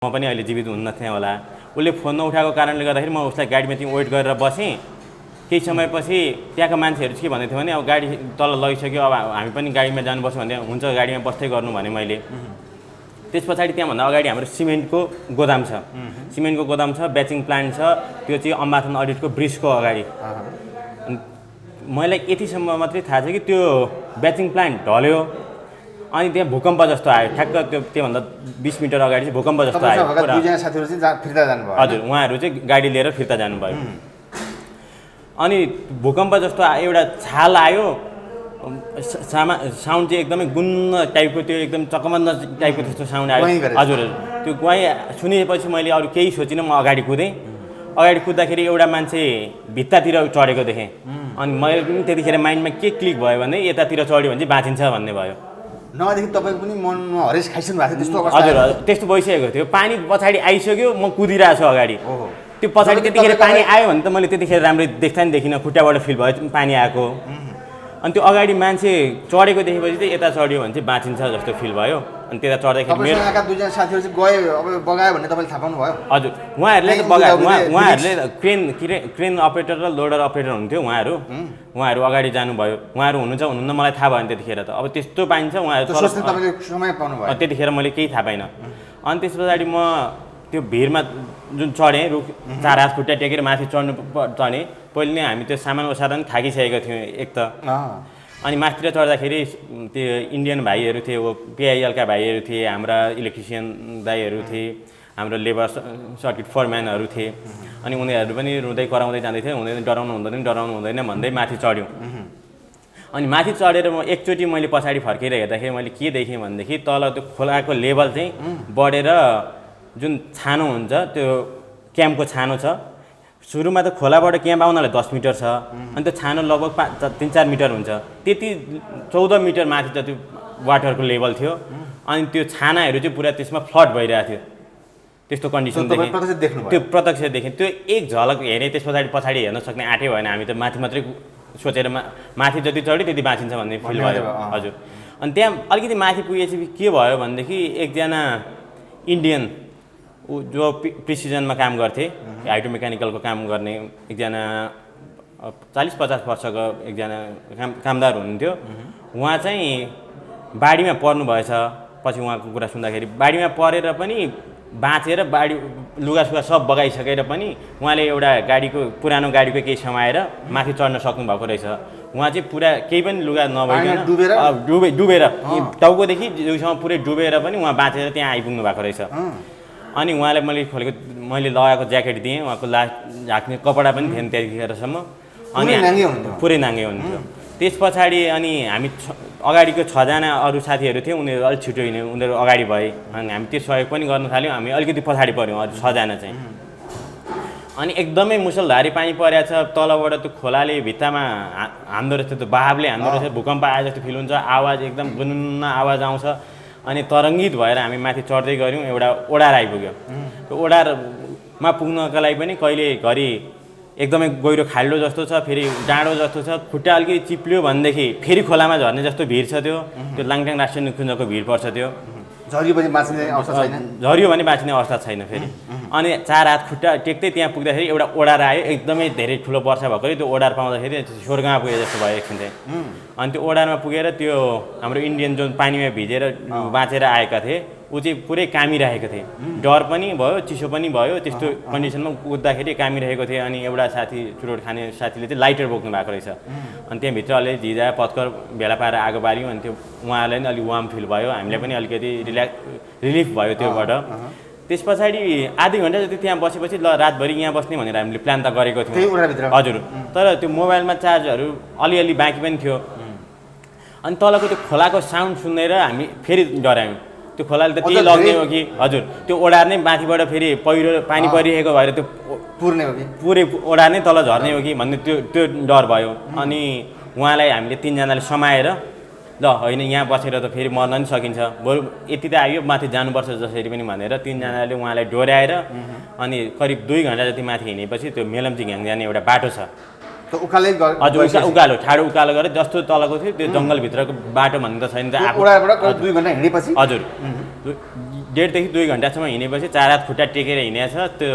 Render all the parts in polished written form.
म पनि अहिले जीवित हुन्न थिएँ होला। उसले फोन नउठाएको कारणले गर्दाखेरि म उसलाई गाडीमा चाहिँ वेट गरेर बसेँ। केही समयपछि त्यहाँका मान्छेहरू के भन्दै थियो भने अब गाडी तल लगिसक्यो, अब हामी पनि गाडीमा जानुपर्छ भन्दै, हुन्छ गाडीमा बस्दै गर्नु भने मैले। त्यस पछाडि त्यहाँभन्दा अगाडि हाम्रो सिमेन्टको गोदाम छ, सिमेन्टको गोदाम छ, ब्याचिङ प्लान्ट छ, त्यो चाहिँ अम्बाथन अडिटको ब्रिजको अगाडि। मलाई यतिसम्म मात्रै थाहा छ कि त्यो ब्याचिङ प्लान्ट ढल्यो अनि त्यहाँ भूकम्प जस्तो आयो, ठ्याक्क त्योभन्दा 20 मिटर अगाडि चाहिँ भूकम्प जस्तो आयो। हजुर, उहाँहरू चाहिँ गाडी लिएर फिर्ता जानुभयो। अनि भूकम्प जस्तो एउटा छाल आयो, साउन्ड चाहिँ एकदमै गुन्न टाइपको, त्यो एकदम चकमन्न टाइपको त्यस्तो साउन्ड आयो। हजुर, त्यो गुहाई सुनेपछि मैले अरू केही सोचिनँ, म अगाडि कुदेँ। अगाडि कुद्दाखेरि एउटा मान्छे भित्तातिर चढेको देखेँ। अनि मैले पनि त्यतिखेर माइन्डमा के क्लिक भयो भने यतातिर चढ्यो भने चाहिँ बाँचिन्छ भन्ने भयो। नभएदेखि तपाईँको पनि मनमा हरेस खाइसक्नु भएको थियो त्यस्तो अवस्था? हजुर, त्यस्तो भइसकेको थियो। पानी पछाडि आइसक्यो, म कुदिरहेको छु अगाडि। त्यो पछाडि त्यतिखेर पानी आयो भने त मैले त्यतिखेर राम्रै देख्दा नि देखिनँ, खुट्टाबाट फिल भयो पानी आएको। अनि त्यो अगाडि मान्छे चढेको देखेपछि चाहिँ यता चढ्यो भने चाहिँ बाँचिन्छ जस्तो फिल भयो। अनि त्यता चढ्दाखेरि मेरो दुईजना साथीहरू चाहिँ गए, अब बगायो भन्ने तपाईँले थाहा पाउनुभयो? हजुर, उहाँहरूले त बगायो। उहाँहरूले क्रेन अपरेटर र लोडर अपरेटर हुनुहुन्थ्यो, उहाँहरू अगाडि जानुभयो। उहाँहरू हुनुहुन्छ हुनुहुन्न मलाई थाहा भएन त्यतिखेर त। अब त्यस्तो पाइन्छ उहाँहरू, त्यतिखेर मैले केही थाहा पाइनँ। अनि त्यस पछाडि म त्यो भिरमा जुन चढेँ, रुख 4 हात खुट्टा टेकेर माथि चढेँ। पहिले नै हामी त्यो सामान ओसार्दा पनि थाकिसकेको थियौँ एक त। अनि माथितिर चढ्दाखेरि त्यो इन्डियन भाइहरू थिए, वो पिआइएलका भाइहरू थिए, हाम्रा इलेक्ट्रिसियन दाइहरू थिए, हाम्रो लेबर सर्किट फोरम्यानहरू थिए। अनि उनीहरू पनि रुँदै कराउँदै जाँदै थियो, हुँदैन डराउनु हुँदैन भन्दै माथि चढ्यौँ। अनि माथि चढेर म एकचोटि मैले पछाडि फर्केर हेर्दाखेरि मैले के देखेँ भनेदेखि तल त्यो खोलाको लेभल चाहिँ बढेर जुन छानो हुन्छ, त्यो क्याम्पको छानो छ। सुरुमा त खोलाबाट क्याम्प आउनलाई 10 मिटर छ, अनि त्यो छानो लगभग 3-4 मिटर हुन्छ। त्यति 14 मिटर माथि जति वाटरको लेभल थियो। अनि त्यो छानाहरू चाहिँ पुरा त्यसमा फ्लड भइरहेको थियो। त्यस्तो कन्डिसन देखेँ, त्यो प्रत्यक्ष देखेँ। त्यो एक झलक हेरेँ, त्यस पछाडि हेर्न सक्ने आँटै भएन। हामी त माथि मात्रै सोचेर माथि जति चढ्यो त्यति बाँचिन्छ भन्ने फिल भयो। हजुर, अनि त्यहाँ अलिकति माथि पुगेपछि के भयो भनेदेखि एकजना इन्डियन जो प्रिसिजनमा काम गर्थे, हाइड्रो मेकानिकलको काम गर्ने एकजना 40-50 वर्षको एकजना कामदार हुनुहुन्थ्यो। उहाँ चाहिँ बाढीमा पर्नु भएछ। पछि उहाँको कुरा सुन्दाखेरि बाढीमा परेर पनि बाँचेर बाढी लुगासुगा सब बगाइसकेर पनि उहाँले एउटा पुरानो गाडीको केही समाएर माथि चढ्न सक्नुभएको रहेछ। उहाँ चाहिँ पुरा केही पनि लुगा नभइकन डुबेर टाउकोदेखि जिउसम्म पुरै डुबेर पनि उहाँ बाँचेर त्यहाँ आइपुग्नु भएको रहेछ। अनि उहाँलाई मैले लगाएको ज्याकेट दिएँ, उहाँको झाक्ने कपडा पनि थिएन त्यतिखेरसम्म। अनि पुरै नाङ्गे हुन्थ्यो। त्यस पछाडि अनि हामी अगाडिको 6 जना अरू साथीहरू थिए, उनीहरू अलिक छिटो हिँड्यो, उनीहरू अगाडि भए। अनि हामी त्यो सहयोग पनि गर्न थाल्यौँ। हामी अलिकति पछाडि पऱ्यौँ, अरू 6 जना चाहिँ। अनि एकदमै मुसलधारी पानी परेको छ, तलबाट त्यो खोलाले भित्तामा हान्दो रहेछ, त्यो बहावले हान्दो रहेछ, भूकम्प आए जस्तो फिल हुन्छ, आवाज एकदम गुन्नुन्न आवाज आउँछ। अनि तरङ्गित भएर हामी माथि चढ्दै गऱ्यौँ। एउटा ओडार आइपुग्यो। त्यो ओडारमा पुग्नका लागि पनि कहिले घरि एकदमै गहिरो खाल्डो जस्तो छ, फेरि डाँडो जस्तो छ, खुट्टा अलिकति चिप्लियो भनेदेखि फेरि खोलामा झर्ने जस्तो भिड छ। त्यो लाङटाङ राष्ट्रिय निकुञ्जको भिड पर्छ। त्यो झरियो भने बाँच्ने अवस्था छैन फेरि। अनि 4 हात खुट्टा टेक्दै त्यहाँ पुग्दाखेरि एउटा ओडार आयो, एकदमै धेरै ठुलो वर्षा भएकोले त्यो ओडार पाउँदाखेरि स्वर्गमा पुगे जस्तो भयो एकछिन चाहिँ। अनि त्यो ओडारमा पुगेर त्यो हाम्रो इन्डियन जुन पानीमा भिजेर बाँचेर आएका थिए, ऊ चाहिँ पुरै कामिरहेको थिए। डर पनि भयो, चिसो पनि भयो। त्यस्तो कन्डिसनमा कुद्दाखेरि कामिरहेको थिएँ। अनि एउटा साथी, चुरोट खाने साथीले चाहिँ लाइटर बोक्नु भएको रहेछ। अनि त्यहाँभित्र अलि झिझा पत्कर भेला पारेर आगो बाल्यौँ। अनि त्यो उहाँलाई पनि अलिक वार्म फिल भयो, हामीलाई पनि अलिकति रिलिफ भयो त्योबाट। त्यस पछाडि आधी घन्टा जति त्यहाँ बसेपछि ल रातभरि यहाँ बस्ने भनेर हामीले प्लान त गरेको थियौँ। हजुर, तर त्यो मोबाइलमा चार्जहरू अलिअलि बाँकी पनि थियो। अनि तलको त्यो खोलाको साउन्ड सुनेर हामी फेरि डरायौँ। त्यो खोलाले त त्यही लग्ने हो कि, हजुर, त्यो ओडार नै माथिबाट फेरि पानी परिरहेको भएर त्यो पुरै ओडार नै तल झर्ने हो कि भन्ने त्यो डर भयो। अनि उहाँलाई हामीले 3 जनाले समाएर ल होइन यहाँ बसेर त फेरि मर्न नि सकिन्छ, बरु यति त आयो माथि जानुपर्छ जसरी पनि भनेर 3 जनाले उहाँलाई डोर्याएर अनि करिब 2 घन्टा जति माथि हिँडेपछि त्यो मेलम्ची घ्याङ जाने एउटा बाटो छ। हजुर, उकालो ठाडो उकालो गरेर जस्तो तलको थियो त्यो जङ्गलभित्रको बाटो भन्ने त छैन। 2 घन्टा हिँडेपछि हजुर 1.5 देखि 2 घन्टासम्म हिँडेपछि 4 हात खुट्टा टेकेर हिँडेछ त्यो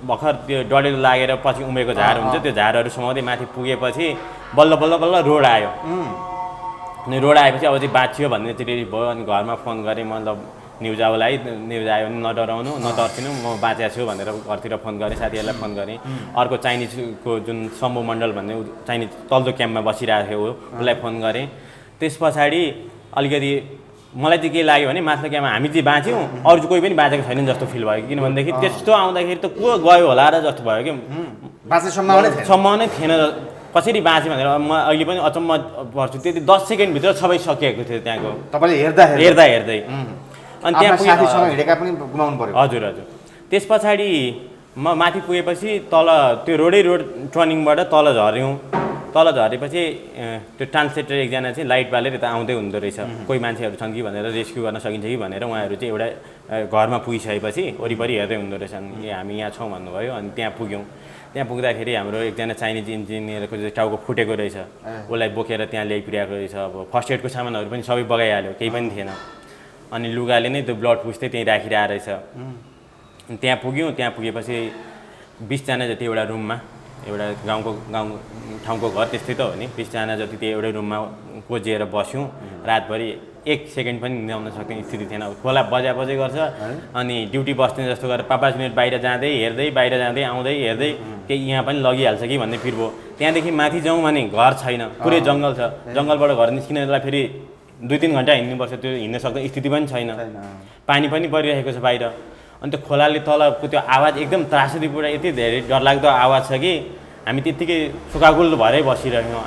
भर्खर त्यो डडेलो लागेर पछि उम्रेको झार हुन्छ त्यो झारहरू समाउँदै माथि पुगेपछि बल्ल बल्ल बल्ल रोड आयो अनि रोड आएपछि अब चाहिँ बाँचियो भन्ने चाहिँ रेडी भयो अनि घरमा फोन गरेँ मतलब न्युज आउलाई न्युज आयो भने नडराउनु नतर्सिनु म बाँचेको छु भनेर घरतिर फोन गरेँ साथीहरूलाई फोन गरेँ अर्को चाइनिजको जुन शम्भु मण्डल भन्ने चाइनिज तल्लो क्याम्पमा बसिरहेको थियो उसलाई फोन गरेँ त्यस पछाडि अलिकति मलाई चाहिँ के लाग्यो भने माथिल्लो क्याम्पमा हामी चाहिँ बाँच्यौँ अरू चाहिँ कोही पनि बाँचेको छैन जस्तो फिल भयो किनभनेदेखि त्यस्तो आउँदाखेरि त को गयो होला र जस्तो भयो कि बाँच्ने सम्भावनै थिएन कसरी बाँचेँ भनेर म अहिले पनि अचम्म पर्छु त्यति 10 सेकेन्डभित्र सबै सकिएको थियो त्यहाँको तपाईँले हेर्दै अनि त्यहाँ साथीसँग हिँडेका पनि गुमाउनु पर्यो हजुर त्यस पछाडि म माथि पुगेपछि तल त्यो रोड टर्निङबाट तल झरेपछि त्यो ट्रान्सलेटर एकजना चाहिँ लाइट बालेर यता आउँदै हुँदो रहेछ कोही मान्छेहरू छन् कि भनेर रेस्क्यु गर्न सकिन्छ कि भनेर उहाँहरू चाहिँ एउटा घरमा पुगिसकेपछि वरिपरि हेर्दै हुँदो रहेछ ए हामी यहाँ छौँ भन्नुभयो अनि त्यहाँ पुग्यौँ त्यहाँ पुग्दाखेरि हाम्रो एकजना चाइनिज इन्जिनियरको चाहिँ टाउको फुटेको रहेछ उसलाई बोकेर त्यहाँ ल्याइपुर्याएको रहेछ अब फर्स्ट एडको सामानहरू पनि सबै बगाइहाल्यो केही पनि थिएन अनि लुगाले नै त्यो ब्लड पुस्दै त्यहीँ राखिरहेको रहेछ त्यहाँ पुग्यौँ त्यहाँ पुगेपछि 20 जना जति एउटा रुममा एउटा गाउँ ठाउँको घर त्यस्तै त हो नि 20 जना जति त्यो एउटै रुममा कोजिएर बस्यौँ रातभरि 1 सेकेन्ड पनि ल्याउन सक्ने स्थिति थिएन खोला बजाइ गर्छ अनि ड्युटी बस्ने जस्तो गरेर 5 मिनट बाहिर जाँदै आउँदै हेर्दै केही यहाँ पनि लगिहाल्छ कि भन्ने फिर भयो त्यहाँदेखि माथि जाउँ भने घर छैन पुरै जङ्गल छ जङ्गलबाट घर निस्किनलाई फेरि 2-3 घन्टा हिँड्नुपर्छ त्यो हिँड्न सक्ने स्थिति पनि छैन पानी पनि परिरहेको छ बाहिर अनि त्यो खोलाले तलको त्यो आवाज एकदम त्रासदी पुरा यति धेरै डरलाग्दो आवाज छ कि हामी त्यत्तिकै सुकागुल भएरै बसिरहेछौँ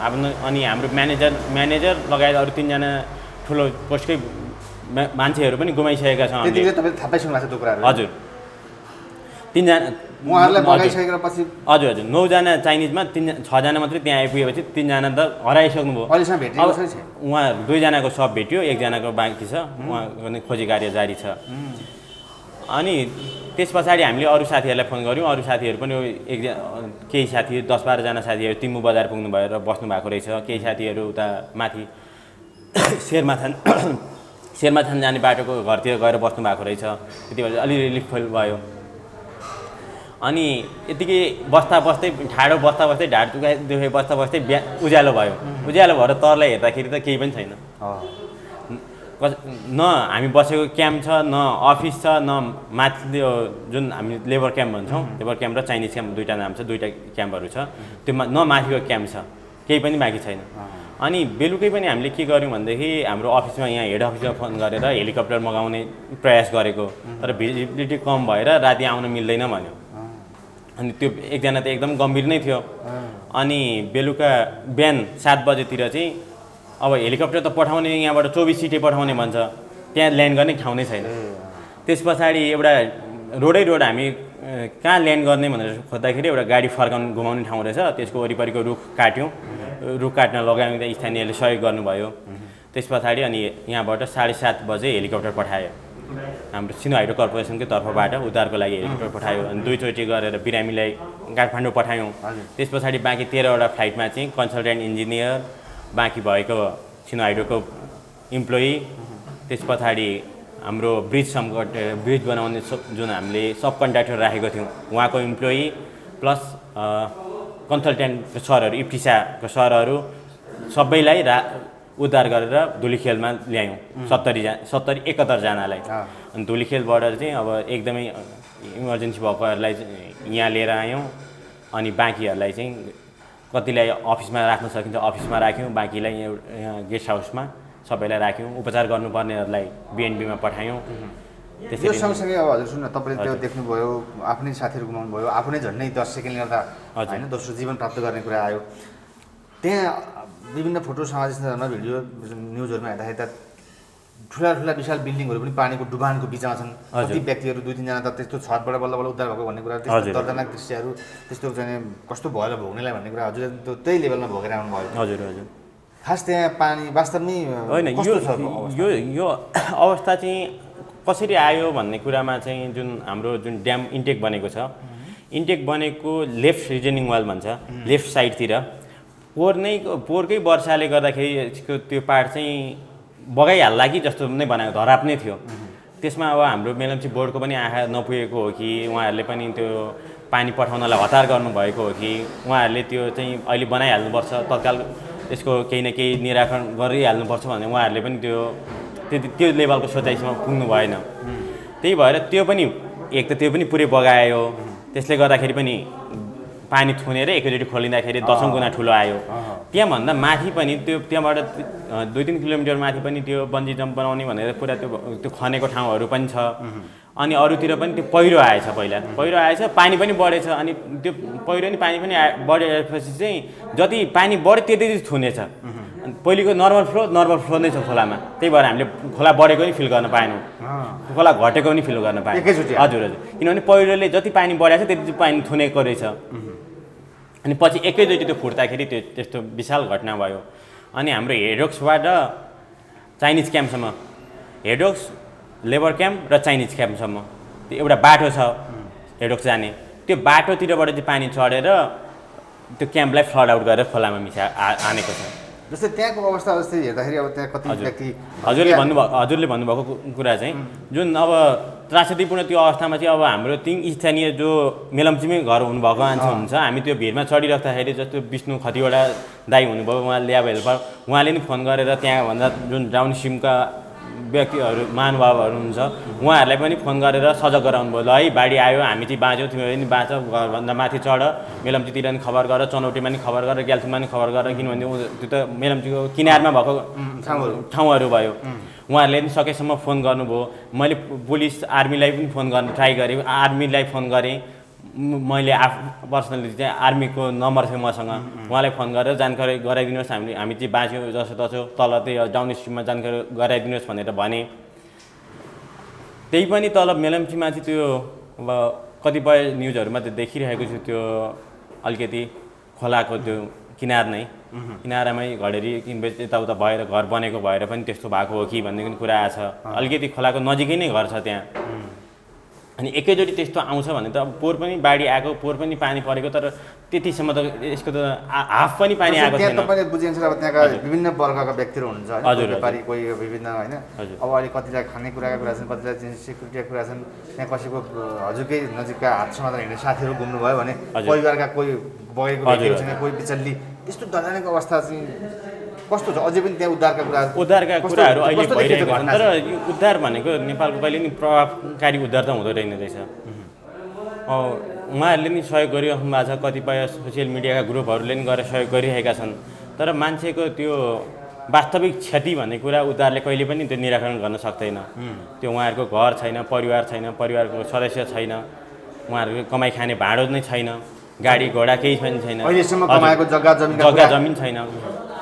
अनि हाम्रो म्यानेजर लगायत अरू 3 जना ठुलो पोस्टकै मान्छेहरू पनि गुमाइसकेका छौँ हजुर 3 जना उहाँहरूलाई बगाइसकेपछि हजुर 9 जना चाइनिजमा 6 जना मात्रै त्यहाँ आइपुगेपछि 3 जना त हराइसक्नु भयो उहाँ 2 जनाको सब भेट्यो 1 जनाको बाँकी छ उहाँको खोजी कार्य जारी छ अनि त्यस पछाडि हामीले अरू साथीहरूलाई फोन गऱ्यौँ अरू साथीहरू पनि केही साथीहरू 10-12 जना साथीहरू तिम्बु बजार पुग्नु भएर बस्नु भएको रहेछ केही साथीहरू उता माथि शेरमाथान जाने बाटोको घरतिर गएर बस्नु भएको रहेछ त्यति बेला अलि रिलिफ भयो अनि यतिकै बस्दै ढाड दुखाइ बस्दै उज्यालो भएर तरलाई हेर्दाखेरि त केही पनि छैन न हामी बसेको क्याम्प छ न अफिस छ न माथि जुन हामी लेबर क्याम्प भन्छौँ लेबर क्याम्प र चाइनिज क्याम्प दुईवटा नाम छ दुईवटा क्याम्पहरू छ त्यो न माथिको क्याम्प छ केही पनि बाँकी छैन अनि बेलुकै पनि हामीले के गर्यौँ भनेदेखि हाम्रो अफिसमा यहाँ हेड अफिसमा फोन गरेर हेलिकप्टर मगाउने प्रयास गरेको तर भिजिबिलिटी कम भएर राति आउन मिल्दैन भन्यो अनि त्यो एकजना त एकदम गम्भीर नै थियो अनि बेलुका बिहान 7 बजेतिर चाहिँ अब हेलिकप्टर त पठाउने यहाँबाट 24 सिटै पठाउने भन्छ त्यहाँ ल्यान्ड गर्ने ठाउँ नै छैन त्यस पछाडि एउटा रोड हामी कहाँ ल्यान्ड गर्ने भनेर खोज्दाखेरि एउटा गाडी फर्काउनु घुमाउने ठाउँ रहेछ त्यसको वरिपरिको रुख काट्न लगायौँ स्थानीयले सहयोग गर्नुभयो त्यस पछाडि अनि यहाँबाट 7:30 बजे हेलिकप्टर पठायो हाम्रो सिनो हाइड्रो कर्पोरेसनकै तर्फबाट उद्धारको लागि हेलिकप्टर पठायो अनि 2 चोटि गरेर बिरामीलाई काठमाडौँ पठायौँ त्यस पछाडि बाँकी 13वटा फ्लाइटमा चाहिँ कन्सल्टेन्ट इन्जिनियर बाँकी भएको सिनो हाइड्रोको इम्प्लोइ त्यस पछाडि हाम्रो ब्रिज बनाउने जुन हामीले सब कन्ट्र्याक्टर राखेको थियौँ उहाँको इम्प्लोइ प्लस कन्सल्टेन्टको सरहरू इफ्टिसाको सरहरू सबैलाई उद्धार गरेर धुलीखेलमा ल्यायौँ 71 जनालाई अनि धुलीखेलबाट चाहिँ अब एकदमै इमर्जेन्सी भएकोहरूलाई यहाँ लिएर आयौँ अनि बाँकीहरूलाई चाहिँ कतिलाई अफिसमा राख्न सकिन्छ अफिसमा राख्यौँ बाँकीलाई यहाँ गेस्ट हाउसमा सबैलाई राख्यौँ उपचार गर्नुपर्नेहरूलाई बिएनबीमा पठायौँ यो सँगसँगै अब हजुर सुन्नु तपाईँले त्यो देख्नुभयो आफ्नै साथीहरू गुमाउनु भयो आफू नै झन्डै 10 सेकेन्ड गर्दा होइन दोस्रो जीवन प्राप्त गर्ने कुरा आयो त्यहाँ विभिन्न फोटो सामाजिक सञ्जालमा भिडियो न्युजहरूमा हेर्दाखेरि त ठुला विशाल बिल्डिङहरू पनि पानीको डुबानको बिचमा छन् कति व्यक्तिहरू 2-3 जना त त्यस्तो छतबाट बल्ल उद्धार भएको भन्ने कुरा त्यस्तो दर्दनाक दृश्यहरू त्यस्तो चाहिँ कस्तो भयो होला भोग्नेलाई भन्ने कुरा हजुरले त्यही लेभलमा भोगेर आउनु भयो हजुर खास त्यहाँ पानी वास्तवमै होइन यो अवस्था चाहिँ कसरी आयो भन्ने कुरामा चाहिँ हाम्रो जुन ड्याम इन्टेक बनेको छ इन्टेक बनेको लेफ्ट रिजनिङ वाल भन्छ लेफ्ट साइडतिर पोहोरकै वर्षाले गर्दाखेरि यसको त्यो पार्ट चाहिँ बगाइहाल्ला कि जस्तो नै बनाएको धराप नै थियो त्यसमा अब हाम्रो मेलम्ची बोर्डको पनि आँखा नपुगेको हो कि उहाँहरूले पनि त्यो पानी पठाउनलाई हतार गर्नुभएको हो कि उहाँहरूले त्यो चाहिँ अहिले बनाइहाल्नुपर्छ तत्काल यसको केही न केही निराकरण गरिहाल्नुपर्छ भने उहाँहरूले पनि त्यो लेभलको सोचाइसम्म पुग्नु भएन। त्यही भएर त्यो पनि एक त त्यो पनि पुरै बगायो, त्यसले गर्दाखेरि पनि पानी थुनेर एकैचोटि खोलिँदाखेरि 10औं गुणा ठुलो आयो। त्यहाँभन्दा माथि पनि त्यहाँबाट 2-3 किलोमिटर माथि पनि त्यो बन्जी जम्प बनाउने भनेर पुरा त्यो खनेको ठाउँहरू पनि छ। अनि अरूतिर पनि त्यो पहिरो आएछ, पहिरो आएछ, पानी पनि बढेछ। अनि त्यो पहिरो नि पानी पनि बढेपछि चाहिँ जति पानी बढ्यो त्यति थुनेछ। पहिलेको नर्मल फ्लो नै छ खोलामा, त्यही भएर हामीले खोला बढेको नि फिल गर्न पाएनौँ, खोला घटेको पनि फिल गर्न पाएनौँ। हजुर, किनभने पहिरोले जति पानी बढाएको छ त्यति पानी थुनेको रहेछ। अनि पछि एकैचोटि त्यो फुट्दाखेरि त्यो त्यस्तो विशाल घटना भयो। अनि हाम्रो हेडोक्सबाट चाइनिज क्याम्पसम्म, हेडोक्स, लेबर क्याम्प र चाइनिज क्याम्पसम्म त्यो एउटा बाटो छ हेडोक्स जाने, त्यो बाटोतिरबाट चाहिँ पानी चढेर त्यो क्याम्पलाई फ्लड आउट गरेर खोलामा आनेको छ। जस्तै त्यहाँको अवस्था जस्तै हेर्दाखेरि अब त्यहाँ कति व्यक्ति हजुरले भन्नुभएको कुरा चाहिँ जुन अब त्रासदीपूर्ण त्यो अवस्थामा चाहिँ अब हाम्रो 3 स्थानीय जो मेलम्चीमै घर हुनुभएको मान्छे हुनुहुन्छ, हामी त्यो भिडमा चढिराख्दाखेरि जस्तो विष्णु खतिवडा दाई हुनुभयो, उहाँ ल्याब हेल्पर, उहाँले नि फोन गरेर त्यहाँभन्दा जुन डाउन स्ट्रिमका व्यक्तिहरू महानुभावहरू हुन्छ उहाँहरूलाई पनि फोन गरेर सजग गराउनु भयो। ल है बाढी आयो, हामी चाहिँ बाँच्यौँ, तिमीहरू पनि बाँच, घरभन्दा माथि चढ, मेलम्चीतिर नि खबर गर, चनौटीमा नि खबर गर, ग्याल्थुममा नि खबर गर, किनभने त्यो त मेलम्चीको किनारमा भएको ठाउँहरू भयो। उहाँहरूले पनि सकेसम्म फोन गर्नुभयो। मैले पुलिस आर्मीलाई पनि फोन गर्न ट्राई गरेँ, आर्मीलाई फोन गरेँ, मैले पर्सनली चाहिँ आर्मीको नम्बर थियो मसँग, उहाँलाई फोन गरेर जानकारी गराइदिनुहोस्, हामी चाहिँ बाँच्यौँ जसो तसो, तल त्यही डाउन स्ट्रिममा जानकारी गराइदिनुहोस् भनेर भने। त्यही पनि तल मेलम्चीमा चाहिँ त्यो अब कतिपय न्युजहरूमा त्यो देखिरहेको छु, त्यो अलिकति खोलाको त्यो किनारामै घडेरी किनबेच यताउता भएर घर बनेको भएर पनि त्यस्तो भएको हो कि भन्ने पनि कुरा आएको छ। अलिकति खोलाको नजिकै नै घर छ त्यहाँ। अनि एकैचोटि त्यस्तो आउँछ भने त अब पोहोर पनि बाढी आएको, पोहोर पनि पानी परेको, तर त्यतिसम्म त यसको त हाफ पनि पानी आएको छैन। तपाईँले बुझिन्छ अब त्यहाँका विभिन्न वर्गका व्यक्तिहरू हुनुहुन्छ हैन, व्यापारी कोही विभिन्न हैन, अब अहिले कतिलाई खानेकुराका कुरा छन्, कतिलाई चाहिँ सेक्युरिटीका कुरा छन्। त्यहाँ कसैको हजुरकै नजिकका हातसम्म हिँड्ने साथीहरू घुम्नुभयो भने परिवारका कोही बगेको व्यक्तिहरू छैन, कोही बिचल्ली, त्यस्तो डरलाग्दो अवस्था चाहिँ कस्तो छ? अझै पनि त्यहाँ उद्धारका कुराहरू अहिले भइरहेको छन्, तर यो उद्धार भनेको नेपालको कहिले नि प्रभावकारी उद्धार त हुँदो रहेन रहेछ। उहाँहरूले नि सहयोग गरिराख्नु भएको छ, कतिपय सोसियल मिडियाका ग्रुपहरूले नि गएर सहयोग गरिरहेका छन्, तर मान्छेको त्यो वास्तविक क्षति भन्ने कुरा उद्धारले कहिले पनि त्यो निराकरण गर्न सक्दैन। त्यो उहाँहरूको घर छैन, परिवार छैन, परिवारको सदस्य छैन, उहाँहरूको कमाइ खाने भाँडो नै छैन, गाडी घोडा केही पनि छैन, अहिलेसम्म कमाएको जग्गा जमिन छैन,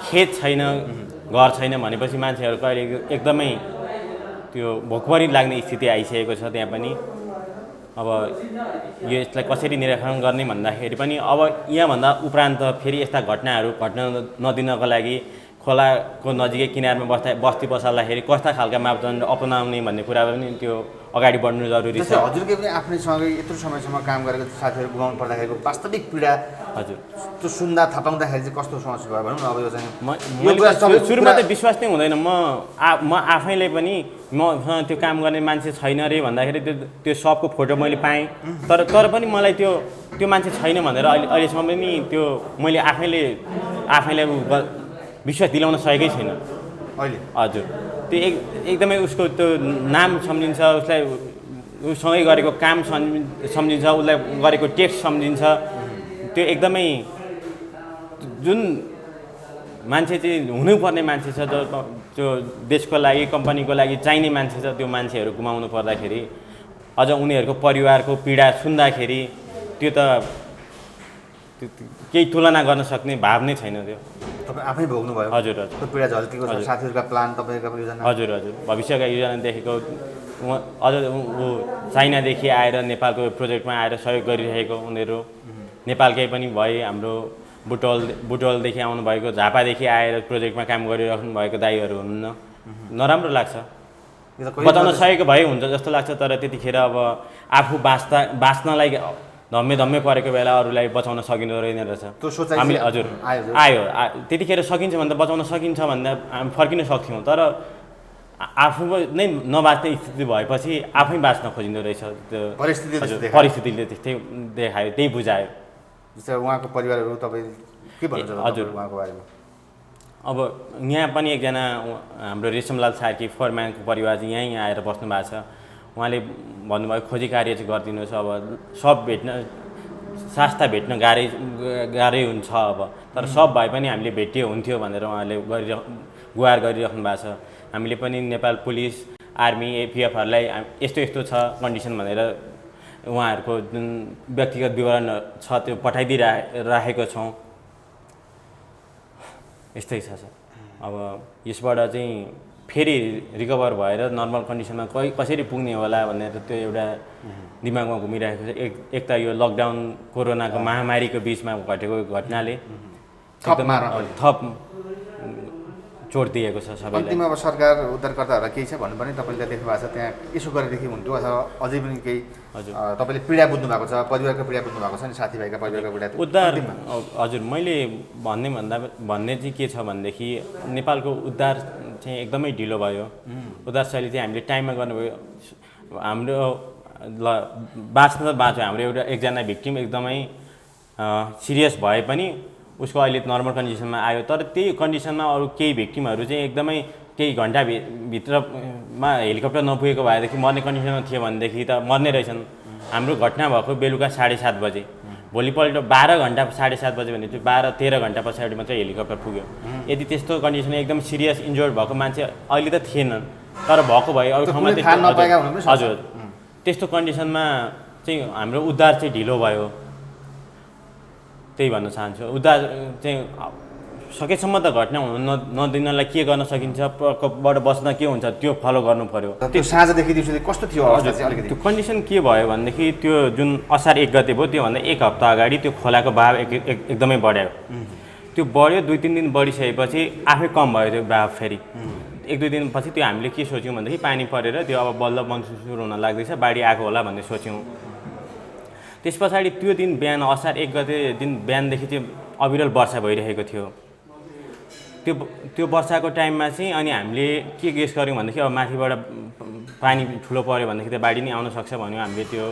खेत छैन, घर छैन भनेपछि मान्छेहरूको अहिले एकदमै त्यो भोकमरी लाग्ने स्थिति आइसकेको छ त्यहाँ पनि। अब यसलाई कसरी निराकरण गर्ने भन्दाखेरि पनि अब यहाँभन्दा उपरान्त फेरि यस्ता घटनाहरू घट्न नदिनको लागि खोलाको नजिकै किनारमा बस्ती बसाल्दाखेरि कस्ता खालका मापदण्ड अपनाउने भन्ने कुरा पनि त्यो अगाडि बढ्नु जरुरी छ। हजुरले पनि आफ्नैसँगै यत्रो समयसम्म काम गरेको साथीहरू गुमाउनु पर्दाखेरिको वास्तविक पीडा हजुर त्यो सुन्दा थाहा पाउँदाखेरि चाहिँ कस्तो समस्या भयो भनौँ न? अब यो चाहिँ सुरुमा त विश्वास नै हुँदैन। म आफैले पनि मसँग त्यो काम गर्ने मान्छे छैन रे भन्दाखेरि त्यो सबको फोटो मैले पाएँ, तर पनि मलाई त्यो मान्छे छैन भनेर अहिलेसम्म पनि त्यो मैले आफैलाई विश्वास दिलाउन सकेकै छैन अहिले। हजुर, त्यो एकदमै उसको त्यो नाम सम्झिन्छ, उसलाई उसँगै गरेको काम सम्झिन्छ, उसलाई गरेको टेक्स्ट सम्झिन्छ। त्यो एकदमै जुन मान्छे चाहिँ हुनुपर्ने मान्छे छ, त्यो देशको लागि कम्पनीको लागि चाहिने मान्छे छ, त्यो मान्छेहरू गुमाउनु पर्दाखेरि अझ उनीहरूको परिवारको पीडा सुन्दाखेरि त्यो त केही तुलना गर्न सक्ने भाव नै छैन। त्यो तपाईँ आफै भोग्नुभयो? हजुर हजुर। त्यो पीडा झल्केको छ, साथीहरूका प्लान, तपाईँका योजना? हजुर हजुर, भविष्यका योजना देखेको, अझ ऊ चाइनादेखि आएर नेपालको प्रोजेक्टमा आएर सहयोग गरिरहेको उनीहरू, नेपालकै पनि भए, हाम्रो बुटवलदेखि आउनुभएको, झापादेखि आएर प्रोजेक्टमा काम गरिराख्नु भएको दाइहरू हुनुहुन्न। नराम्रो लाग्छ, बचाउन सकेको भए हुन्छ जस्तो लाग्छ, तर त्यतिखेर अब आफू बाँच्नलाई धम्मे परेको बेला अरूलाई बचाउन सकिँदो रहेन रहेछ। हामीले हजुर आयो त्यतिखेर सकिन्छ भन्दा बचाउन सकिन्छ भन्दा हामी फर्किन सक्थ्यौँ, तर आफू नै नबाच्ने स्थिति भएपछि आफै बाँच्न खोजिँदो रहेछ त्यो परिस्थितिले त्यस्तै देखायो, त्यही बुझायो। जस्तै उहाँको परिवारहरू तपाईँ के भन्नुहुन्छ हजुर उहाँको बारेमा? अब यहाँ पनि एकजना हाम्रो रेशमलाल सार्की फोरम्यानको परिवार चाहिँ यहीँ आएर बस्नु भएको छ। उहाँले भन्नुभयो खोजी कार्य चाहिँ गरिदिनुहोस्, अब सब भेट्न शास्ता भेट्न गाह्रै हुन्छ अब, तर सब भए पनि हामीले भेटियो हुन्थ्यो भनेर उहाँले गुहार गरिराख्नु भएको छ। हामीले पनि नेपाल पुलिस, आर्मी, एपिएफहरूलाई यस्तो यस्तो छ कन्डिसन भनेर उहाँहरूको जुन व्यक्तिगत विवरण छ त्यो पठाइदिइराखेको छौँ। यस्तै छ सर। अब यसबाट चाहिँ फेरि रिकभर भएर नर्मल कन्डिसनमा कसरी पुग्ने होला भनेर त्यो एउटा दिमागमा घुमिरहेको छ। एक त यो लकडाउन कोरोनाको महामारीको बिचमा घटेको घटनाले थप चोट दिएको छ सबैलाई। अन्तिममा अब सरकार उद्धारकर्ताहरूलाई केही छ भन्नु पनि तपाईँले देख्नु भएको छ, त्यहाँ यसो गरेदेखि हुन्थ्यो अथवा अझै पनि केही तपाईँले पीडा बुझ्नु भएको छ, परिवारको पीडा बुझ्नु भएको छ नि, साथीभाइका परिवारको पीडा? उद्धार हजुर मैले भन्ने चाहिँ के छ भनेदेखि नेपालको उद्धार चाहिँ एकदमै ढिलो भयो। उद्धार शैली चाहिँ हामीले टाइममा गर्नुभयो। हाम्रो बाँच्न त बाँच्यो, हाम्रो एकजना भिक्टिम एकदमै सिरियस भए पनि उसको अहिले नर्मल कन्डिसनमा आयो, तर त्यही कन्डिसनमा अरू केही भिक्टिमहरू चाहिँ एकदमै केही घन्टाभित्रमा हेलिकप्टर नपुगेको भएदेखि मर्ने कन्डिसनमा थियो भनेदेखि त मर्ने रहेछन्। हाम्रो घटना भएको बेलुका 7:30 बजे, भोलिपल्ट 12 घन्टा 7:30 बजे भने चाहिँ 12-13 घन्टा पछाडि मात्रै हेलिकप्टर पुग्यो। यदि त्यस्तो कन्डिसन एकदम सिरियस इन्जोर्ड भएको मान्छे अहिले त थिएनन्, तर भएको भए अरू ठाउँमा हजुर त्यस्तो कन्डिसनमा चाहिँ हाम्रो उद्धार चाहिँ ढिलो भयो, त्यही भन्न चाहन्छु। उद्धार चाहिँ सकेसम्म त घटना हुनु नदिनलाई के गर्न सकिन्छ, प्रकोपबाट बस्न के हुन्छ त्यो फलो गर्नु पर्यो। त्यो साँझदेखि दिउँसो कस्तो थियो अवस्था चाहिँ अलिकति? त्यो कन्डिसन के भयो भनेदेखि त्यो जुन असार 1 गते भयो त्योभन्दा 1 हप्ता अगाडि त्यो खोलाको बहाव एकदमै बढ्यो। त्यो बढ्यो 2-3 दिन बढिसकेपछि आफै कम भयो त्यो बहाव। फेरि 1-2 दिनपछि त्यो हामीले के सोच्यौँ भनेदेखि पानी परेर त्यो अब बल्ल मनसुन सुरु हुन लाग्दैछ, बाढी आएको होला भन्ने सोच्यौँ। त्यस पछाडि त्यो दिन बिहान असार 1 गते दिन बिहानदेखि चाहिँ अविरल वर्षा भइरहेको थियो। त्यो वर्षाको टाइममा चाहिँ अनि हामीले के गेस गऱ्यौँ भनेदेखि अब माथिबाट पानी ठुलो पऱ्यो भनेदेखि त बाढी नै आउन सक्छ भन्यो। हामीले त्यो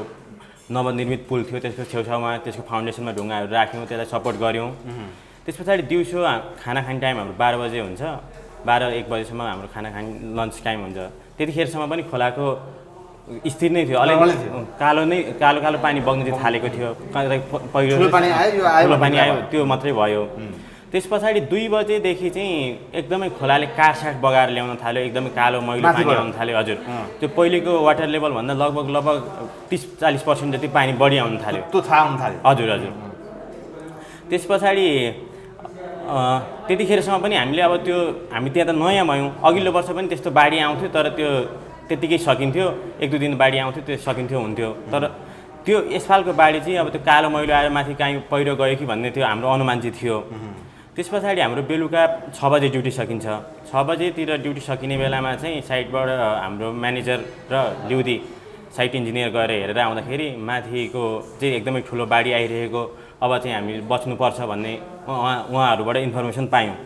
नवनिर्मित पुल थियो त्यसको छेउछाउमा त्यसको फाउन्डेसनमा ढुङ्गाहरू राख्यौँ, त्यसलाई सपोर्ट गऱ्यौँ। त्यस पछाडि दिउँसो खाना खाने टाइम हाम्रो 12 बजे हुन्छ, 12-1 बजेसम्म हाम्रो खाना खाने लन्च टाइम हुन्छ। त्यतिखेरसम्म पनि खोलाको स्थिर नै थियो, अलिअलि कालो पानी बग्न चाहिँ थालेको थियो। पहिरो पानी आयो त्यो मात्रै भयो। त्यस पछाडि 2 बजेदेखि चाहिँ एकदमै खोलाले काठसाठ बगाएर ल्याउन थाल्यो, एकदमै कालो मैलो पानी आउन थाल्यो। हजुर त्यो पहिलेको वाटर लेभलभन्दा लगभग 30-40% जति पानी बढी आउन थाल्यो, त्यो थाहा हुन थाल्यो। हजुर हजुर। त्यस पछाडि त्यतिखेरसम्म पनि हामीले अब त्यो हामी त्यहाँ त नयाँ भयौँ। अघिल्लो वर्ष पनि त्यस्तो बाढी आउँथ्यो, तर त्यो त्यतिकै सकिन्थ्यो, 1-2 दिन बाढी आउँथ्यो त्यो सकिन्थ्यो हुन्थ्यो। तर त्यो यसपालको बाढी चाहिँ अब त्यो कालो मैलो आएर माथि कहीँ पहिरो गयो कि भन्ने थियो हाम्रो अनुमान चाहिँ थियो। त्यस पछाडि हाम्रो बेलुका 6 बजे ड्युटी सकिन्छ। 6 बजेतिर ड्युटी सकिने बेलामा चाहिँ साइडबाट हाम्रो म्यानेजर र ड्युटी साइट इन्जिनियर गएर हेरेर आउँदाखेरि माथिको चाहिँ एकदमै ठुलो बाढी आइरहेको, अब चाहिँ हामी बच्नुपर्छ भन्ने उहाँहरूबाट इन्फर्मेसन पायौँ।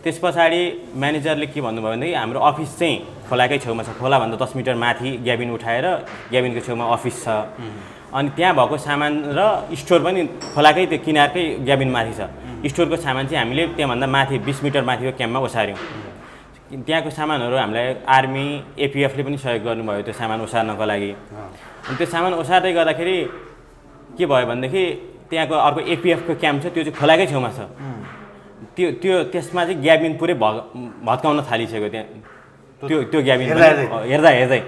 त्यस पछाडि म्यानेजरले के भन्नुभयो भनेदेखि हाम्रो अफिस चाहिँ खोलाकै छेउमा छ, खोलाभन्दा 10 मिटर माथि ग्याबिन उठाएर ग्याबिनको छेउमा अफिस छ। अनि त्यहाँ भएको सामान र स्टोर पनि खोलाकै त्यो किनारकै ग्याबिन माथि छ। स्टोरको सामान चाहिँ हामीले त्यहाँभन्दा माथि 20 मिटर माथिको क्याम्पमा ओसार्यौँ। त्यहाँको सामानहरू हामीलाई आर्मी एपिएफले पनि सहयोग गर्नुभयो त्यो सामान ओसार्नको लागि। अनि त्यो सामान ओसार्दै गर्दाखेरि के भयो भनेदेखि त्यहाँको अर्को एपिएफको क्याम्प छ, त्यो चाहिँ खोलाकै छेउमा छ। त्यसमा चाहिँ ग्याबिन पुरै भत्काउन थालिसक्यो त्यहाँ त्यो ग्याबिन हेर्दै।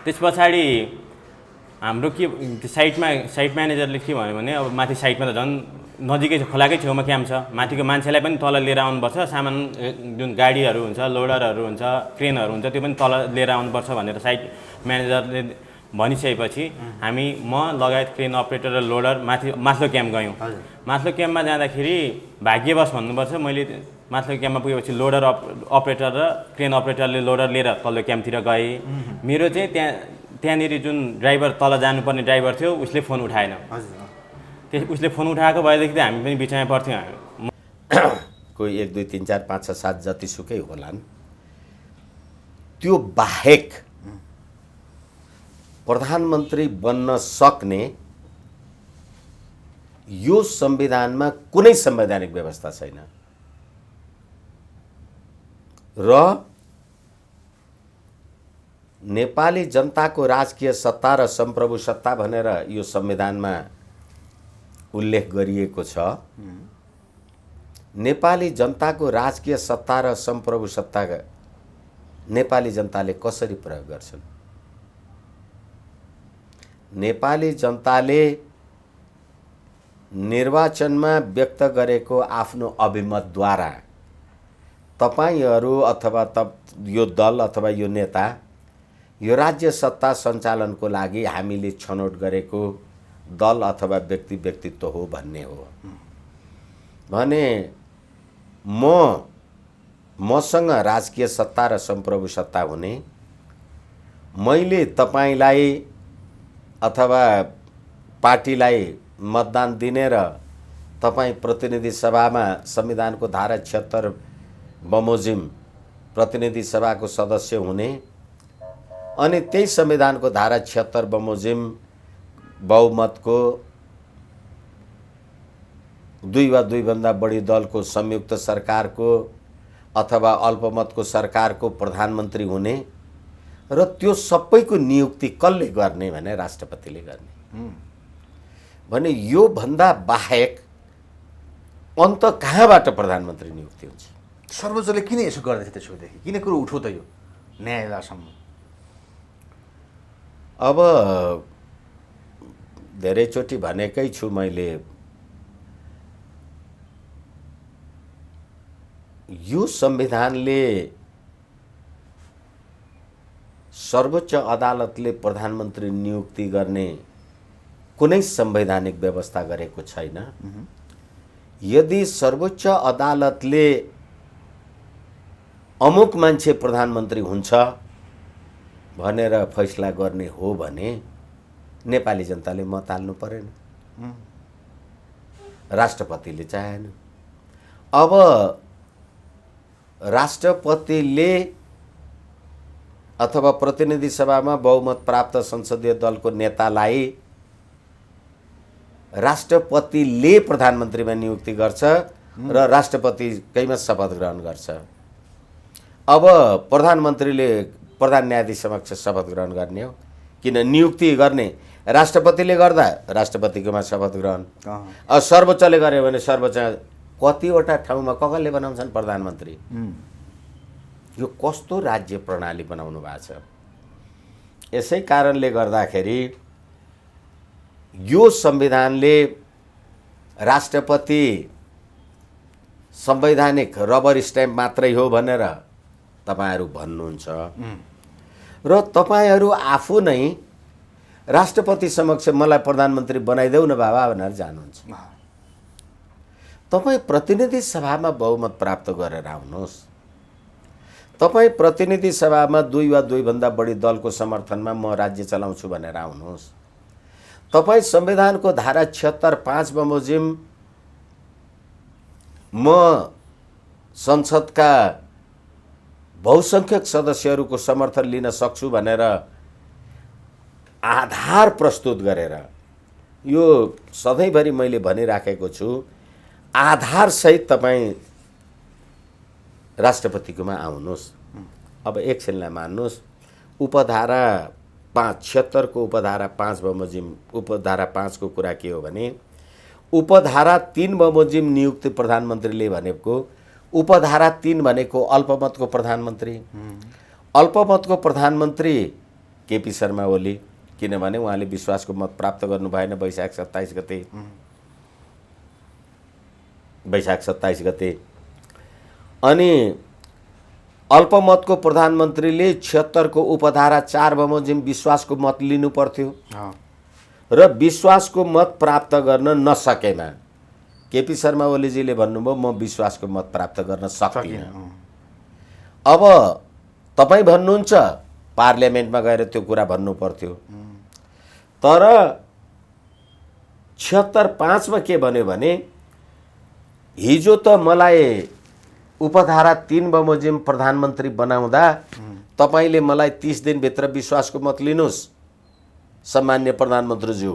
त्यस पछाडि हाम्रो के साइट म्यानेजरले के भन्यो भने अब माथि साइटमा त झन् नजिकै छ, खोलाकै छेउमा क्याम्प छ, माथिको मान्छेलाई पनि तल लिएर आउनुपर्छ, सामान जुन गाडीहरू हुन्छ, लोडरहरू हुन्छ, क्रेनहरू हुन्छ त्यो पनि तल लिएर आउनुपर्छ भनेर साइट म्यानेजरले भनिसकेपछि हामी म लगायत क्रेन अपरेटर र लोडर माथिल्लो क्याम्प गयौँ। माथिल्लो क्याम्पमा जाँदाखेरि भाग्यवश भन्नुपर्छ, मैले माथिल्लो क्याम्पमा पुगेपछि लोडर अपरेटर र क्रेन अपरेटरले लोडर लिएर तल्लो क्याम्पतिर गए। मेरो चाहिँ त्यहाँनिर जुन ड्राइभर तल जानुपर्ने ड्राइभर थियो उसले फोन उठाएन। उसले फोन उठाएको भएदेखि त हामी पनि बिचमा पर्थ्यौँ। कोही 1 2 3 4 5 6 7 जतिसुकै होलान्। त्यो बाहेक प्रधानमन्त्री बन्न सक्ने यो संविधानमा कुनै संवैधानिक व्यवस्था छैन र नेपाली जनताको राजकीय सत्ता र संप्रभु सत्ता भनेर यो संविधानमा उल्लेख गरिएको छ। नेपाली जनताको राजकीय सत्ता र संप्रभु सत्ता नेपाली जनताले कसरी प्रयोग गर्छन्? नेपाली जनताले निर्वाचनमा व्यक्त गरेको आफ्नो अभिमतद्वारा तपाईहरू अथवा यो दल अथवा यो नेता यो राज्य सत्ता सञ्चालनको लागि हामीले छनौट गरेको दल अथवा व्यक्तित्व हो भन्ने हो भने मसँग राजकीय सत्ता र संप्रभु सत्ता हुने, मैले तपाईलाई अथवा पार्टीलाई मतदान दिने र तपाईँ प्रतिनिधि सभामा संविधानको धारा 76 बमोजिम प्रतिनिधि सभाको सदस्य हुने अनि त्यही संविधानको धारा 76 बमोजिम बहुमतको 2 वा 2 भन्दा बढी दलको संयुक्त सरकारको अथवा अल्पमतको सरकारको प्रधानमन्त्री हुने र त्यो सबैको नियुक्ति कसले गर्ने भने राष्ट्रपतिले गर्ने। भने यो भन्दा बाहेक अन्त कहाँबाट प्रधानमन्त्री नियुक्ति हुन्छ? सर्वोच्चले किन यसो गर्दैछ त्यसोदेखि? किन कुरो उठो त यो न्यायालयसम्म? अब धेरैचोटि भनेकै छु मैले, यो संविधानले सर्वोच्च अदालतले प्रधानमन्त्री नियुक्ति गर्ने कुनै संवैधानिक व्यवस्था गरेको छैन। यदि सर्वोच्च अदालतले अमुक मान्छे प्रधानमन्त्री हुन्छ भनेर फैसला गर्ने हो भने नेपाली जनताले मत हाल्नु परेन, राष्ट्रपतिले चाहेन। अब राष्ट्रपतिले अथवा प्रतिनिधि सभामा बहुमत प्राप्त संसदीय दलको नेतालाई राष्ट्रपतिले प्रधानमन्त्रीमा नियुक्ति गर्छ र राष्ट्रपतिकैमा शपथ ग्रहण गर्छ। अब प्रधानमन्त्रीले प्रधान न्यायाधीश समक्ष शपथ ग्रहण गर्ने हो, किन नियुक्ति गर्ने राष्ट्रपतिले गर्दा राष्ट्रपतिकोमा शपथ ग्रहण, सर्वोच्चले गर्यो भने सर्वोच्च। कतिवटा ठाउँमा कसले बनाउँछन् प्रधानमन्त्री? यो कस्तो राज्य प्रणाली बनाउनु भएको छ? यसै कारणले गर्दाखेरि यो संविधानले राष्ट्रपति संवैधानिक रबर स्ट्याम्प मात्रै हो भनेर तपाईहरू भन्नुहुन्छ र तपाईहरू आफू नै राष्ट्रपति समक्ष मलाई प्रधानमन्त्री बनाइदेऊ न बाबा भनेर जानुहुन्छ। तपाईँ प्रतिनिधि सभामा बहुमत प्राप्त गरेर आउनुहोस्। तपाईँ प्रतिनिधि सभामा 2 वा 2 भन्दा बढी दलको समर्थनमा म राज्य चलाउँछु भनेर आउनुहोस्। तपाईँ संविधानको धारा 76 5 बमोजिम म संसदका बहुसंख्यक सदस्यहरूको समर्थन लिन सक्छु भनेर आधार प्रस्तुत गरेर, यो सधैँभरि मैले भनिराखेको छु, आधार सहित तपाईँ राष्ट्रपतिकोमा आउनुहोस्। अब एकछिनलाई मान्नुहोस्, उपधारा 76 को उपधारा 5 बमोजिम उपधारा 5 को कुरा के हो भने उपधारा 3 बमोजिम नियुक्ति प्रधानमन्त्रीले भनेको उपधारा 3 भनेको अल्पमतको प्रधानमन्त्री। अल्पमतको प्रधानमन्त्री केपी शर्मा ओली, किनभने उहाँले विश्वासको मत प्राप्त गर्नु भएन वैशाख 27 गते। अनि अल्पमतको प्रधानमन्त्रीले 76 को उपधारा 4 बमोजिम विश्वासको मत लिनु पर्थ्यो र विश्वासको मत प्राप्त गर्न नसकेमा केपी शर्मा ओलीजीले भन्नुभयो म विश्वासको मत प्राप्त गर्न सक्दिनँ। अब तपाईँ भन्नुहुन्छ पार्लियामेन्टमा गएर त्यो कुरा भन्नु पर्थ्यो, तर 76 5 मा के भन्यो भने हिजो त मलाई उपधारा 3 बमोजिम प्रधानमन्त्री बनाउँदा तपाईँले मलाई 30 दिनभित्र विश्वासको मत लिनुहोस् सम्मान्य प्रधानमन्त्रीज्यू,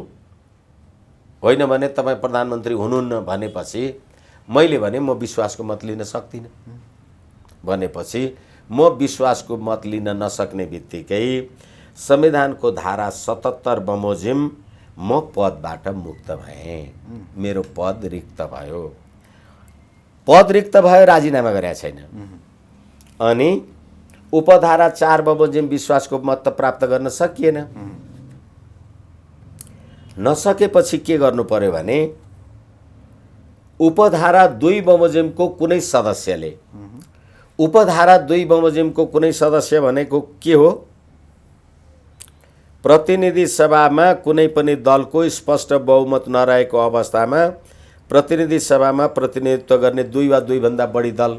होइन भने तपाईँ प्रधानमन्त्री हुनुहुन्न भनेपछि मैले भने म विश्वासको मत लिन सक्दिनँ। भनेपछि म विश्वासको मत लिन नसक्ने बित्तिकै संविधानको धारा 77 बमोजिम म पदबाट मुक्त भएँ। मेरो पद रिक्त भयो। पद रिक्त भयो, राजीनामा गरेका छैन। अनि उपधारा 4 बमोजिम विश्वासको मत त प्राप्त गर्न सकिएन। नसकेपछि के गर्नु पर्यो भने उपधारा 2 बमोजिमको कुनै सदस्यले, उपधारा 2 बमोजिमको कुनै सदस्य भनेको के हो? प्रतिनिधि सभामा कुनै पनि दलको स्पष्ट बहुमत नरहेको अवस्थामा प्रतिनिधि सभामा प्रतिनिधित्व गर्ने 2 वा 2 भन्दा बढी दल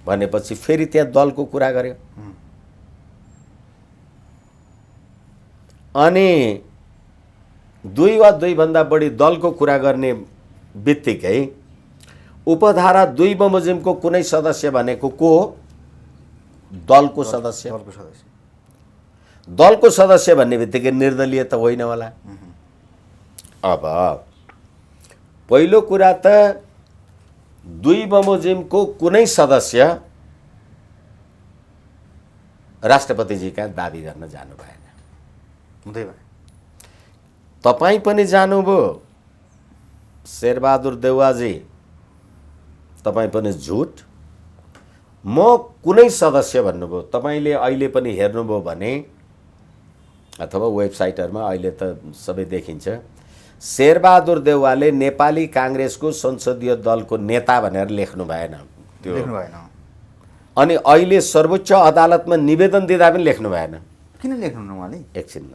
भनेपछि फेरि त्यहाँ दलको कुरा गर्यो। अनि 2 वा 2 भन्दा बढी दलको कुरा गर्ने बित्तिकै उपधारा 2 बमोजिमको कुनै सदस्य भनेको को हो? दलको सदस्य। दलको सदस्य भन्ने बित्तिकै निर्दलीय त होइन होला। अब पहिलो कुरा त 2 बमोजिमको कुनै सदस्य राष्ट्रपतिजी कहाँ दाबी गर्न जानु भएन। हुँदै भयो। तपाईँ पनि जानुभयो शेरबहादुर देउवाजी, तपाईँ पनि झुट। म कुनै सदस्य भन्नुभयो। तपाईँले अहिले पनि हेर्नुभयो भने अथवा वेबसाइटहरूमा अहिले त सबै देखिन्छ, शेरबहादुर देउवाले नेपाली काङ्ग्रेसको संसदीय दलको नेता भनेर लेख्नु भएन त्यो। लेख्नु भएन। अनि अहिले सर्वोच्च अदालतमा निवेदन दिँदा पनि लेख्नु भएन। किन लेख्नु उहाँले? एकछिन।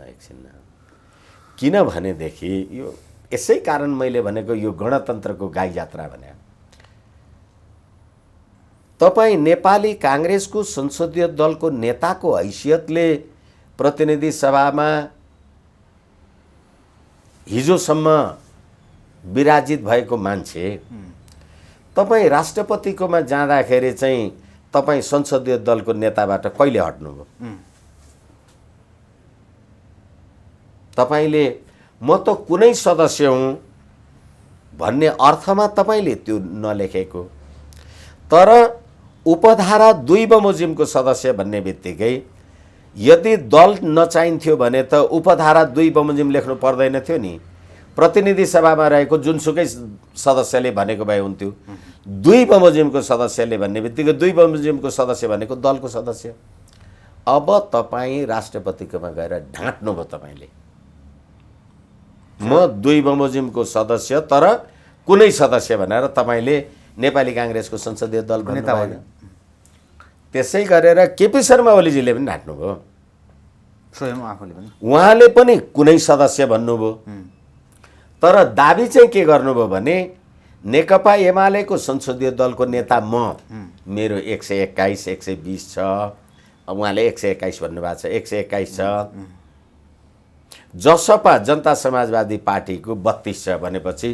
किनभनेदेखि यो यसै कारण मैले भनेको यो गणतन्त्रको गाई जात्रा भने। तपाईँ नेपाली काङ्ग्रेसको संसदीय दलको नेताको हैसियतले प्रतिनिधि सभामा हिजोसम्म विराजित भएको मान्छे तपाईँ राष्ट्रपतिकोमा जाँदाखेरि चाहिँ तपाईँ संसदीय दलको नेताबाट कहिले हट्नुभयो? तपाईँले म त कुनै सदस्य हुँ भन्ने अर्थमा तपाईँले त्यो नलेखेको। तर उपधारा 2 बमोजिमको सदस्य भन्ने बित्तिकै यदि दल नचाहिन्थ्यो भने त उपधारा 2 बमोजिम लेख्नु पर्दैन थियो नि। प्रतिनिधि सभामा रहेको जुनसुकै सदस्यले भनेको भए हुन्थ्यो। 2 बमोजिमको सदस्यले भन्ने बित्तिकै 2 बमोजिमको सदस्य भनेको दलको सदस्य। अब तपाईँ राष्ट्रपतिकोमा गएर ढाँट्नुभयो। तपाईँले म 2 बमोजिमको सदस्य तर कुनै सदस्य भनेर तपाईँले नेपाली काङ्ग्रेसको संसदीय दल नेता भएन। त्यसै गरेर केपी शर्मा ओलीजीले पनि ढाँट्नुभयो। स्वयं आफूले पनि उहाँले पनि कुनै सदस्य भन्नुभयो। तर दाबी चाहिँ के गर्नुभयो भने नेकपा एमालेको संसदीय दलको नेता मेरो 121 120 छ। उहाँले 121 भन्नुभएको छ। 121 छ। जसपा जनता समाजवादी पार्टीको 32 छ भनेपछि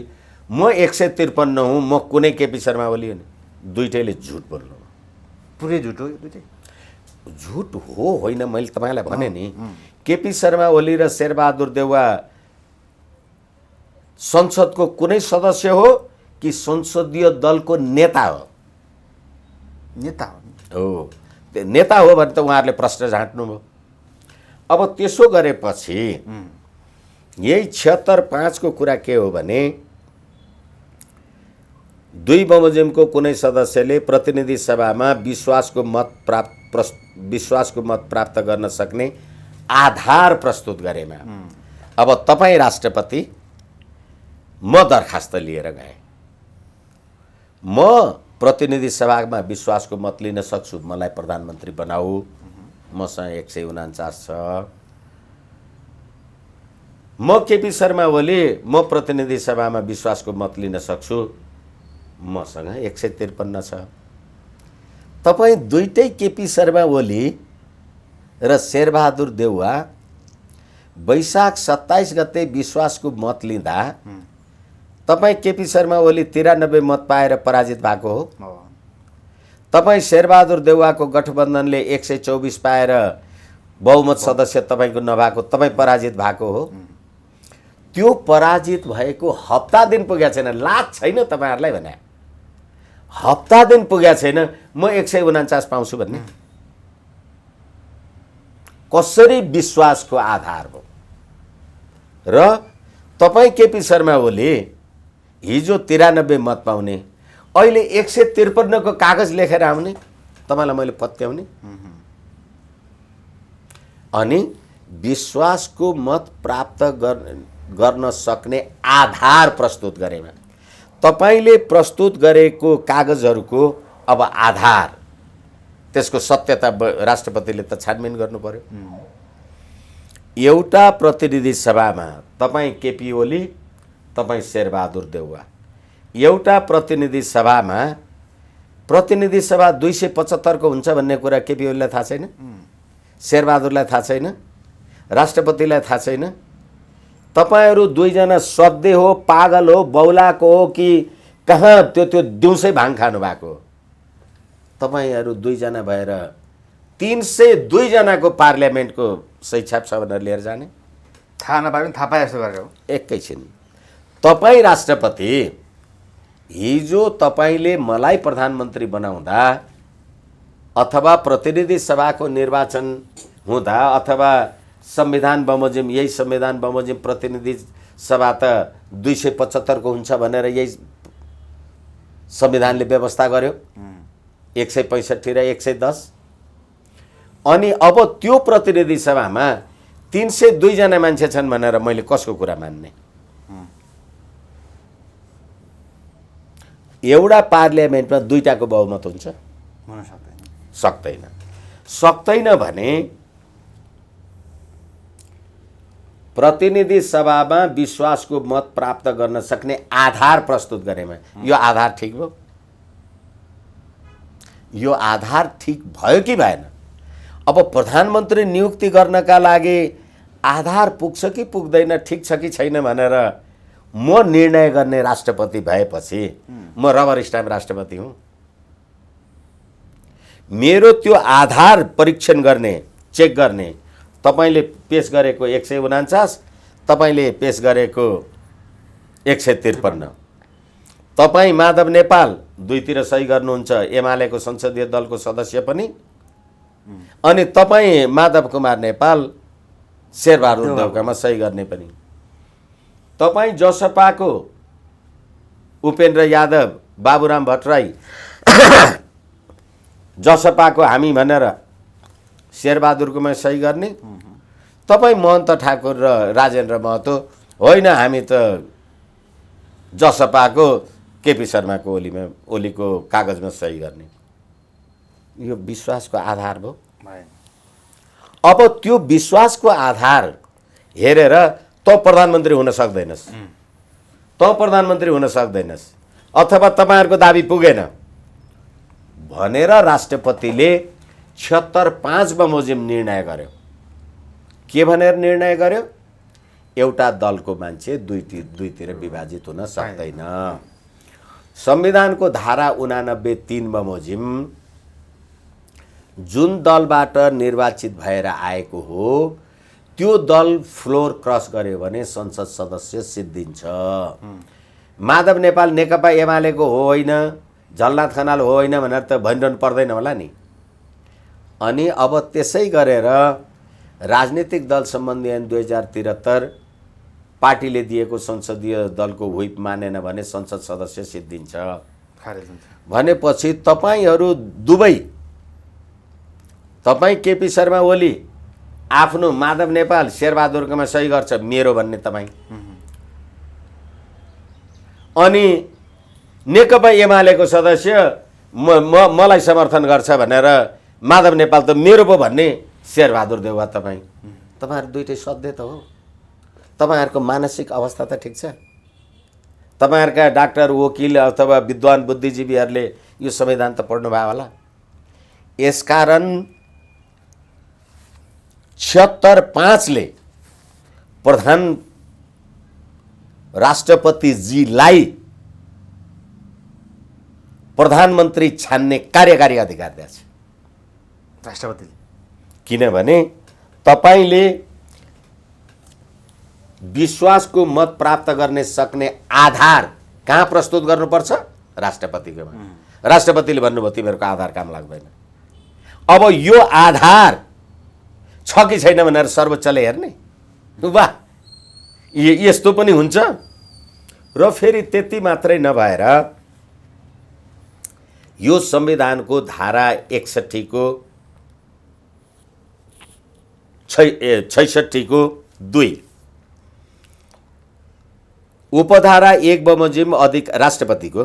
म 153 हुँ। म कुनै केपी शर्मा ओली हो नि। दुईटैले झुट बोल्नु। पुरै झुट हो। दुईटै झुट हो होइन। मैले तपाईँलाई भने नि केपी शर्मा ओली र शेरबहादुर देउवा संसदको कुनै सदस्य हो कि संसदीय दलको नेता हो? नेता हो। नेता हो भने त उहाँहरूले प्रश्न झाँट्नुभयो। अब त्यसो गरेपछि यही 76(5) को कुरा के हो भने 2 बमोजिमको कुनै सदस्यले प्रतिनिधि सभामा विश्वासको मत प्राप्त गर्न सक्ने आधार प्रस्तुत गरेमा अब तपाईँ राष्ट्रपति, म दरखास्त लिएर गएँ। म प्रतिनिधि सभामा विश्वासको मत लिन सक्छु। मलाई प्रधानमन्त्री बनाऊ। मसँग 149 छ। म केपी शर्मा ओली, म प्रतिनिधि सभामा विश्वासको मत लिन सक्छु। मसँग 153 छ। तपाईँ दुईटै केपी शर्मा ओली र शेरबहादुर देउवा वैशाख 27 गते विश्वासको मत लिँदा तपाईँ केपी शर्मा ओली 93 मत पाएर पराजित भएको हो। तपाईँ शेरबहादुर देउवाको गठबन्धनले 124 पाएर बहुमत सदस्य तपाईँको नभएको, तपाईँ पराजित भएको हो। त्यो पराजित भएको हप्ता दिन पुगेको छैन, लाज छैन तपाईँहरूलाई भने, हप्ता दिन पुगेको छैन म 149 पाउँछु भन्ने। कसरी विश्वासको आधार हो? र तपाईँ केपी शर्मा ओली हिजो 93 मत पाउने, अहिले 153 को कागज लेखेर आउने, तपाईँलाई मैले पत्याउने। अनि विश्वासको मत प्राप्त गर्न सक्ने आधार प्रस्तुत गरेमा तपाईँले प्रस्तुत गरेको कागजहरूको अब आधार, त्यसको सत्यता राष्ट्रपतिले त छानबिन गर्नु पर्यो। एउटा प्रतिनिधि सभामा तपाईँ केपी ओली, तपाईँ शेरबहादुर देउवा, एउटा प्रतिनिधि सभा 275 को हुन्छ भन्ने कुरा केपी ओलीलाई थाहा छैन, शेरबहादुरलाई थाहा छैन, राष्ट्रपतिलाई थाहा छैन। तपाईहरू दुईजना सधैँ हो, पागल हो, बौलाको हो कि कहाँ त्यो दिउँसै भाङ खानु भएको हो? तपाईहरू दुईजना भएर 302 जनाको पार्लियामेन्टको सही छाप छ भनेर लिएर जाने? थाहा नपाए पनि थाहा पाए जस्तो गरेर हो। एकैछिन, तपाईँ राष्ट्रपति, हिजो तपाईँले मलाई प्रधानमन्त्री बनाउँदा अथवा प्रतिनिधि सभाको निर्वाचन हुँदा अथवा संविधान बमोजिम, यही संविधान बमोजिम प्रतिनिधि सभा त 275 को हुन्छ भनेर यही संविधानले व्यवस्था गर्यो, 165 र 110। अनि अब त्यो प्रतिनिधि सभामा 302 जना मान्छे छन् भनेर मैले कसको कुरा मान्ने? एउटा पार्लियामेन्टमा दुईटाको बहुमत हुन्छ? हुन सक्दैन। सक्दैन भने प्रतिनिधि सभामा विश्वासको मत प्राप्त गर्न सक्ने आधार प्रस्तुत गरेमा यो आधार ठिक भयो? यो आधार ठिक भयो कि भएन? अब प्रधानमन्त्री नियुक्ति गर्नका लागि आधार पुग्छ कि पुग्दैन, ठिक छ कि छैन भनेर म निर्णय गर्ने राष्ट्रपति भएपछि म रबर स्ट्याम्प राष्ट्रपति हुँ। मेरो त्यो आधार परीक्षण गर्ने, चेक गर्ने, तपाईले पेश गरेको 149, तपाईले पेश गरेको 153, तपाईँ माधव नेपाल दुईतिर सही गर्नुहुन्छ, एमालेको संसदीय दलको सदस्य पनि, अनि तपाईँ माधव कुमार नेपाल शेरबहादुर देउवामा सही गर्ने पनि, तपाईँ जसपाको उपेन्द्र यादव, बाबुराम भट्टराई जसपाको हामी भनेर शेरबहादुरकोमा सही गर्ने, तपाईँ महन्त ठाकुर र राजेन्द्र महतो होइन हामी त जसपाको केपी शर्माको ओलीको कागजमा सही गर्ने। यो विश्वासको आधार भयो। अब त्यो विश्वासको आधार हेरेर त प्रधानमन्त्री हुन सक्दैनस्, त प्रधानमन्त्री हुन सक्दैनस्, अथवा तपाईहरुको दाबी पुगेन भनेर राष्ट्रपतिले 76-5 बमोजिम निर्णय गर्यो। के भनेर निर्णय गर्यो? एउटा दलको मान्छे दुईतिर विभाजित हुन सक्दैन। संविधानको धारा 89(3) बमोजिम जुन दलबाट निर्वाचित भएर आएको हो त्यो दल फ्लोर क्रस गर्यो भने संसद सदस्य सिद्धिन्छ। माधव नेपाल नेकपा एमालेको हो होइन, झलनाथ खनाल हो होइन भनेर त भनिरहनु पर्दैन होला नि। अनि अब त्यसै गरेर राजनीतिक दल सम्बन्धी ऐन 2073 पार्टीले दिएको संसदीय दलको व्हिप मानेन भने संसद सदस्य सिद्धिन्छ। खारेज हुन्छ भनेपछि तपाईहरु दुवै, तपाई केपी शर्मा ओली आफ्नो माधव नेपाल शेरबहादुरकोमा सही गर्छ मेरो भन्ने तपाई, अनि नेकपा एमालेको सदस्य मलाई समर्थन गर्छ भनेर माधव नेपाल त मेरो पो भन्ने शेरबहादुर देउवा तपाई, तपाईहरु दुईटै सधैँ त हो। तपाईहरुको मानसिक अवस्था त ठीक छ? तपाईहरुका डाक्टर, वकिल अथवा विद्वान बुद्धिजीवीहरूले यो संविधान त पढ्नु भयो होला। यसकारण 76-5 ले प्रधान राष्ट्रपतिजीलाई प्रधानमन्त्री छान्ने कार्यकारी अधिकार दिएको छ राष्ट्रपतिले। किनभने तपाईँले विश्वासको मत प्राप्त गर्ने सक्ने आधार कहाँ प्रस्तुत गर्नुपर्छ? राष्ट्रपतिकोमा। राष्ट्रपतिले भन्नुभयो तिमीहरूको आधार काम लाग्दैन। अब यो आधार छ कि छैन भनेर सर्वोच्चले हेर्ने? वाह, यस्तो पनि हुन्छ। र फेरि त्यति मात्रै नभएर यो संविधानको धारा 61 को 66 को 2 उपधारा 1 बमोजिम राष्ट्रपतिको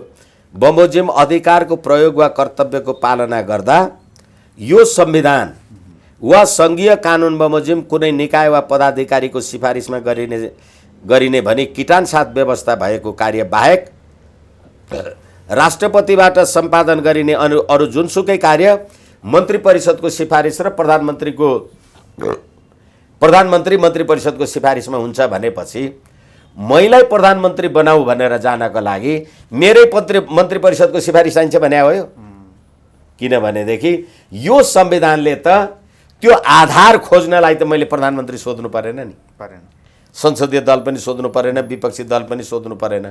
बमोजिम अधिकारको प्रयोग वा कर्तव्यको पालना गर्दा यो संविधान वा सङ्घीय कानुन बमोजिम कुनै निकाय वा पदाधिकारीको सिफारिसमा गरिने भनी किटानसाथ व्यवस्था भएको कार्य बाहेक राष्ट्रपतिबाट सम्पादन गरिने अरू जुनसुकै कार्य मन्त्री परिषदको सिफारिस र प्रधानमन्त्री मन्त्री परिषदको सिफारिसमा हुन्छ भनेपछि मैलाई प्रधानमन्त्री बनाऊ भनेर जानको लागि मेरै मन्त्री परिषदको सिफारिस चाहिन्छ भने हो। किनभनेदेखि यो संविधानले त त्यो आधार खोज्नलाई त मैले प्रधानमन्त्री सोध्नु परेन नि, परेन। संसदीय दल पनि सोध्नु परेन, विपक्षी दल पनि सोध्नु परेन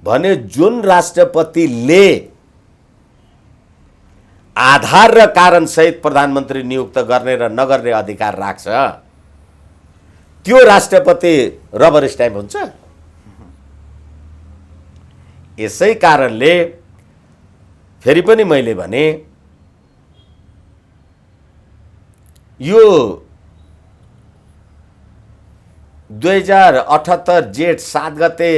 भने जुन राष्ट्रपतिले आधार र कारण सहित प्रधानमन्त्री नियुक्त गर्ने र नगर्ने अधिकार राख्छ त्यो राष्ट्रपति रबर स्ट्याम्प हुन्छ। यसै कारणले फेरि पनि मैले भने यो 2078 जेठ 7 गते